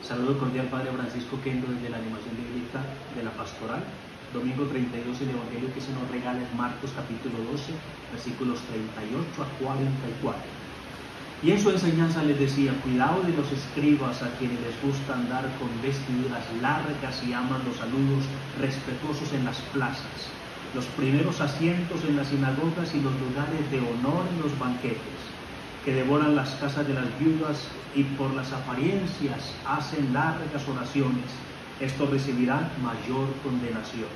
Saludo cordial Padre Francisco Kendo desde la animación bíblica de la Pastoral. Domingo 32, el Evangelio que se nos regala es Marcos capítulo 12, versículos 38 a 44. Y en su enseñanza les decía: cuidado de los escribas, a quienes les gusta andar con vestiduras largas y aman los saludos respetuosos en las plazas, los primeros asientos en las sinagogas y los lugares de honor en los banquetes, que devoran las casas de las viudas y por las apariencias hacen largas oraciones. Estos recibirán mayor condenación.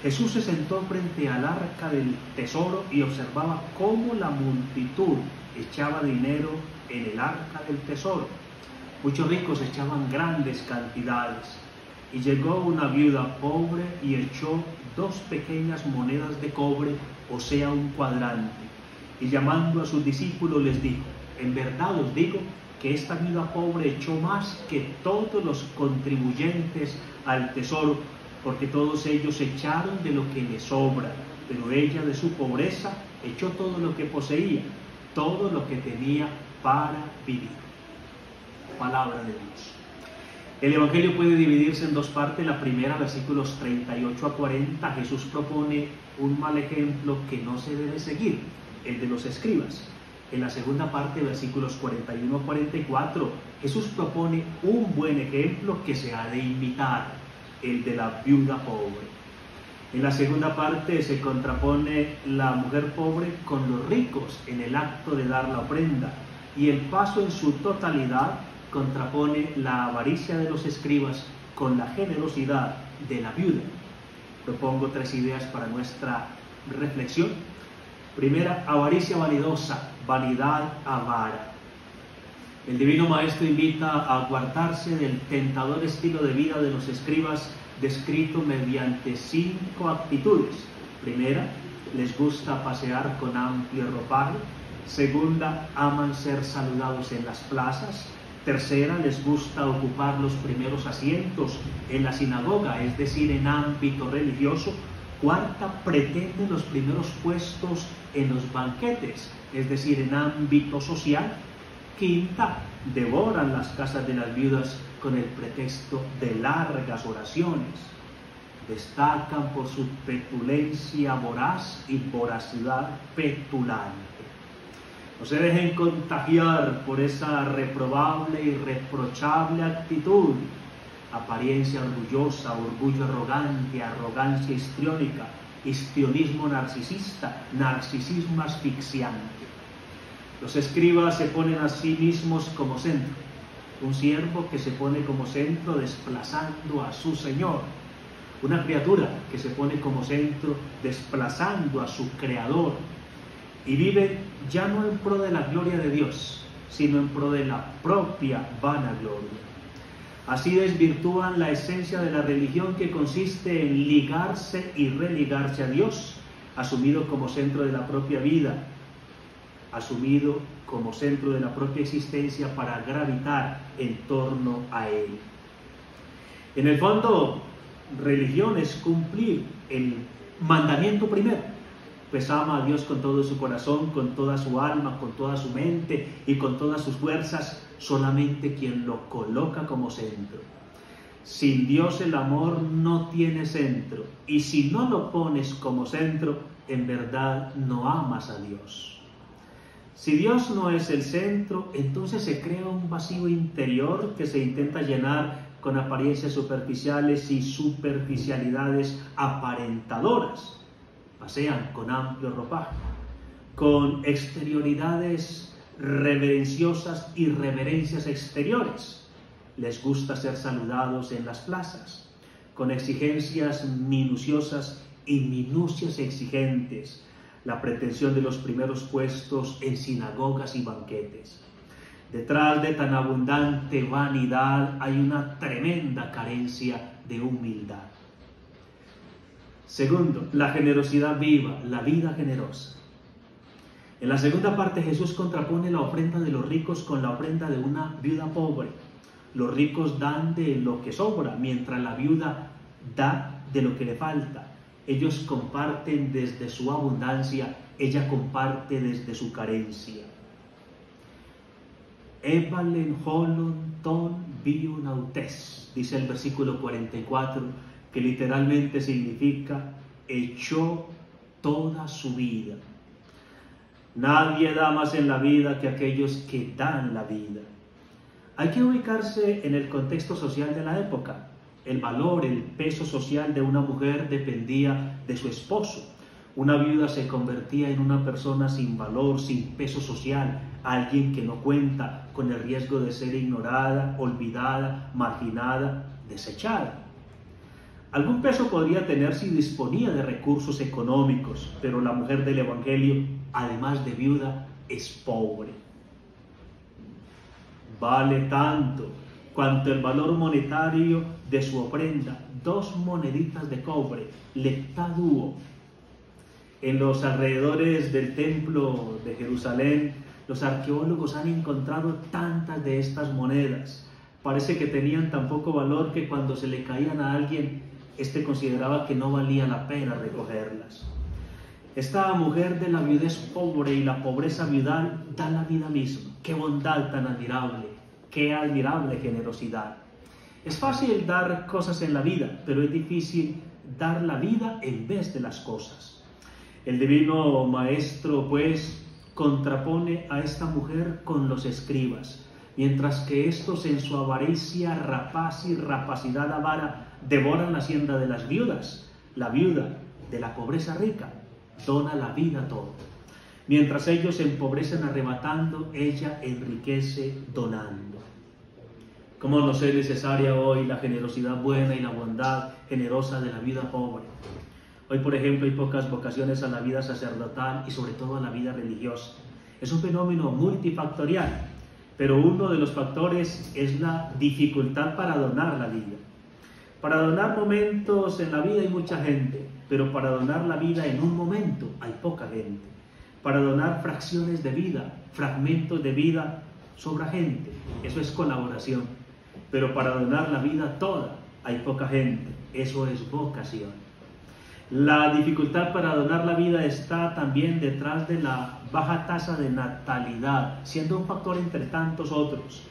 Jesús se sentó frente al arca del tesoro y observaba cómo la multitud echaba dinero en el arca del tesoro. Muchos ricos echaban grandes cantidades. Y llegó una viuda pobre y echó 2 pequeñas monedas de cobre, o sea, un cuadrante. Y llamando a sus discípulos les dijo: en verdad os digo que esta viuda pobre echó más que todos los contribuyentes al tesoro, porque todos ellos echaron de lo que les sobra, pero ella de su pobreza echó todo lo que poseía, todo lo que tenía para vivir. Palabra de Dios. El Evangelio puede dividirse en 2 partes. La primera, versículos 38 a 40, Jesús propone un mal ejemplo que no se debe seguir, el de los escribas. En la segunda parte, versículos 41 a 44, Jesús propone un buen ejemplo que se ha de imitar, el de la viuda pobre. En la segunda parte se contrapone la mujer pobre con los ricos en el acto de dar la ofrenda, y el paso en su totalidad contrapone la avaricia de los escribas con la generosidad de la viuda. Propongo 3 ideas para nuestra reflexión. Primera, avaricia vanidosa, vanidad avara. El Divino Maestro invita a guardarse del tentador estilo de vida de los escribas, descrito mediante 5 actitudes. Primera, les gusta pasear con amplio ropaje. Segunda, aman ser saludados en las plazas. Tercera, les gusta ocupar los primeros asientos en la sinagoga, es decir, en ámbito religioso. Cuarta, pretenden los primeros puestos en los banquetes, es decir, en ámbito social. Quinta, devoran las casas de las viudas con el pretexto de largas oraciones. Destacan por su petulencia voraz y voracidad petulante. No se dejen contagiar por esa reprobable y reprochable actitud. Apariencia orgullosa, orgullo arrogante, arrogancia histriónica, histrionismo narcisista, narcisismo asfixiante. Los escribas se ponen a sí mismos como centro. Un siervo que se pone como centro desplazando a su Señor. Una criatura que se pone como centro desplazando a su Creador. Y viven ya no en pro de la gloria de Dios, sino en pro de la propia vanagloria. Así desvirtúan la esencia de la religión, que consiste en ligarse y religarse a Dios, asumido como centro de la propia vida, asumido como centro de la propia existencia para gravitar en torno a Él. En el fondo, religión es cumplir el mandamiento primero. Pues ama a Dios con todo su corazón, con toda su alma, con toda su mente y con todas sus fuerzas, solamente quien lo coloca como centro. Sin Dios el amor no tiene centro, y si no lo pones como centro, en verdad no amas a Dios. Si Dios no es el centro, entonces se crea un vacío interior que se intenta llenar con apariencias superficiales y superficialidades aparentadoras. Pasean con amplio ropaje, con exterioridades reverenciosas y reverencias exteriores. Les gusta ser saludados en las plazas, con exigencias minuciosas y minucias exigentes, la pretensión de los primeros puestos en sinagogas y banquetes. Detrás de tan abundante vanidad hay una tremenda carencia de humildad. Segundo, la generosidad viva, la vida generosa. En la segunda parte, Jesús contrapone la ofrenda de los ricos con la ofrenda de una viuda pobre. Los ricos dan de lo que sobra, mientras la viuda da de lo que le falta. Ellos comparten desde su abundancia, ella comparte desde su carencia. Evalen holon ton bion autes, dice el versículo 44, que literalmente significa echó toda su vida. Nadie da más en la vida que aquellos que dan la vida. Hay que ubicarse en el contexto social de la época. El valor, el peso social de una mujer dependía de su esposo. Una viuda se convertía en una persona sin valor, sin peso social, alguien que no cuenta, con el riesgo de ser ignorada, olvidada, marginada, desechada. Algún peso podría tener si disponía de recursos económicos, pero la mujer del Evangelio, además de viuda, es pobre. Vale tanto cuanto el valor monetario de su ofrenda, 2 moneditas de cobre, leptaduo. En los alrededores del templo de Jerusalén, los arqueólogos han encontrado tantas de estas monedas. Parece que tenían tan poco valor que cuando se le caían a alguien, este consideraba que no valía la pena recogerlas. Esta mujer de la viudez pobre y la pobreza viudal da la vida misma. ¡Qué bondad tan admirable! ¡Qué admirable generosidad! Es fácil dar cosas en la vida, pero es difícil dar la vida en vez de las cosas. El divino maestro, pues, contrapone a esta mujer con los escribas, mientras que estos en su avaricia rapaz y rapacidad avara devoran la hacienda de las viudas. La viuda de la pobreza rica dona la vida todo. Mientras ellos se empobrecen arrebatando, ella enriquece donando. ¿Cómo no es necesaria hoy la generosidad buena y la bondad generosa de la vida pobre? Hoy, por ejemplo, hay pocas vocaciones a la vida sacerdotal y sobre todo a la vida religiosa. Es un fenómeno multifactorial, pero uno de los factores es la dificultad para donar la vida. Para donar momentos en la vida hay mucha gente, pero para donar la vida en un momento hay poca gente. Para donar fracciones de vida, fragmentos de vida, sobra gente. Eso es colaboración. Pero para donar la vida toda hay poca gente. Eso es vocación. La dificultad para donar la vida está también detrás de la baja tasa de natalidad, siendo un factor entre tantos otros.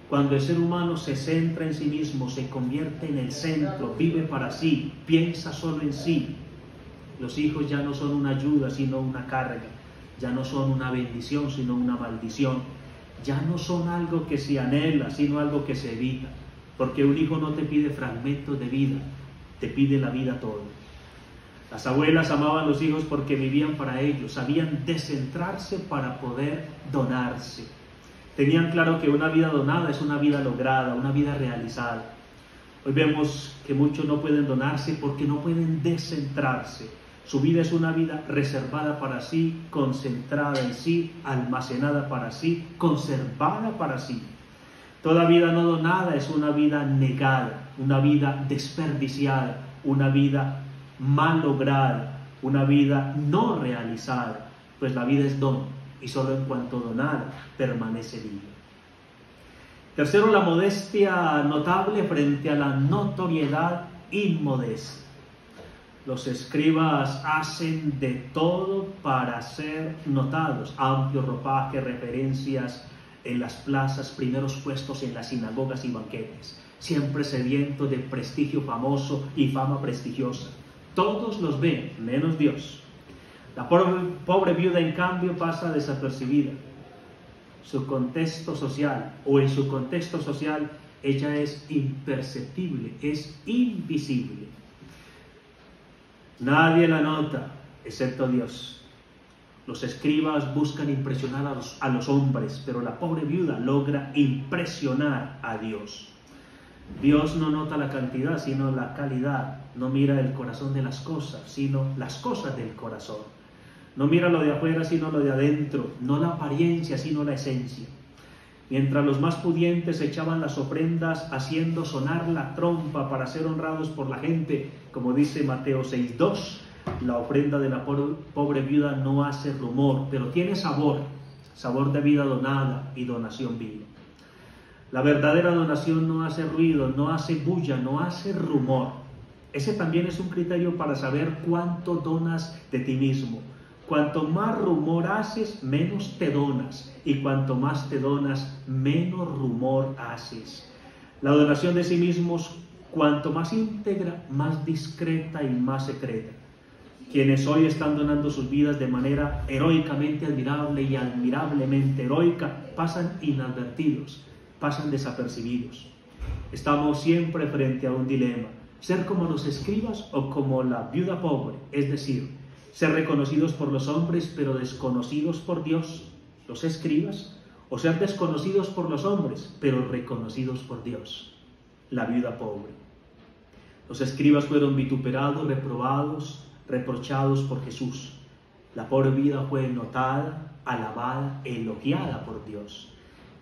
Cuando el ser humano se centra en sí mismo, se convierte en el centro, vive para sí, piensa solo en sí, los hijos ya no son una ayuda, sino una carga, ya no son una bendición, sino una maldición, ya no son algo que se anhela, sino algo que se evita, porque un hijo no te pide fragmentos de vida, te pide la vida toda. Las abuelas amaban a los hijos porque vivían para ellos, sabían descentrarse para poder donarse. Tenían claro que una vida donada es una vida lograda, una vida realizada. Hoy vemos que muchos no pueden donarse porque no pueden descentrarse. Su vida es una vida reservada para sí, concentrada en sí, almacenada para sí, conservada para sí. Toda vida no donada es una vida negada, una vida desperdiciada, una vida mal lograda, una vida no realizada, pues la vida es don y solo en cuanto donada permanece viva. Tercero, la modestia notable frente a la notoriedad inmodesta. Los escribas hacen de todo para ser notados, amplio ropaje, referencias en las plazas, primeros puestos en las sinagogas y banquetes, siempre sedientos de prestigio famoso y fama prestigiosa. Todos los ven, menos Dios. La pobre viuda, en cambio, pasa desapercibida. Su contexto social, o en su contexto social, ella es imperceptible, es invisible. Nadie la nota, excepto Dios. Los escribas buscan impresionar a los hombres, pero la pobre viuda logra impresionar a Dios. Dios no nota la cantidad, sino la calidad. No mira el corazón de las cosas, sino las cosas del corazón. No mira lo de afuera, sino lo de adentro. No la apariencia, sino la esencia. Mientras los más pudientes echaban las ofrendas haciendo sonar la trompa para ser honrados por la gente, como dice Mateo 6:2, la ofrenda de la pobre viuda no hace rumor, pero tiene sabor, sabor de vida donada y donación viva. La verdadera donación no hace ruido, no hace bulla, no hace rumor. Ese también es un criterio para saber cuánto donas de ti mismo, Cuanto más rumor haces, menos te donas. Y cuanto más te donas, menos rumor haces. La donación de sí mismos, cuanto más íntegra, más discreta y más secreta. Quienes hoy están donando sus vidas de manera heroicamente admirable y admirablemente heroica, pasan inadvertidos, pasan desapercibidos. Estamos siempre frente a un dilema: ser como los escribas o como la viuda pobre, es decir, ser reconocidos por los hombres pero desconocidos por Dios, los escribas, o ser desconocidos por los hombres pero reconocidos por Dios, la viuda pobre. Los escribas fueron vituperados, reprobados, reprochados por Jesús. La pobre vida fue notada, alabada, elogiada por Dios.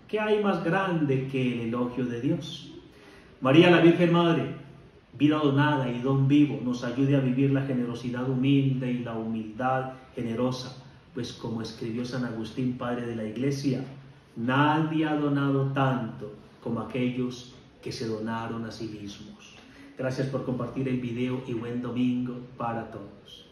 ¿Qué hay más grande que el elogio de Dios? María, la Virgen Madre, vida donada y don vivo, nos ayude a vivir la generosidad humilde y la humildad generosa, pues como escribió San Agustín, padre de la Iglesia, nadie ha donado tanto como aquellos que se donaron a sí mismos. Gracias por compartir el video y buen domingo para todos.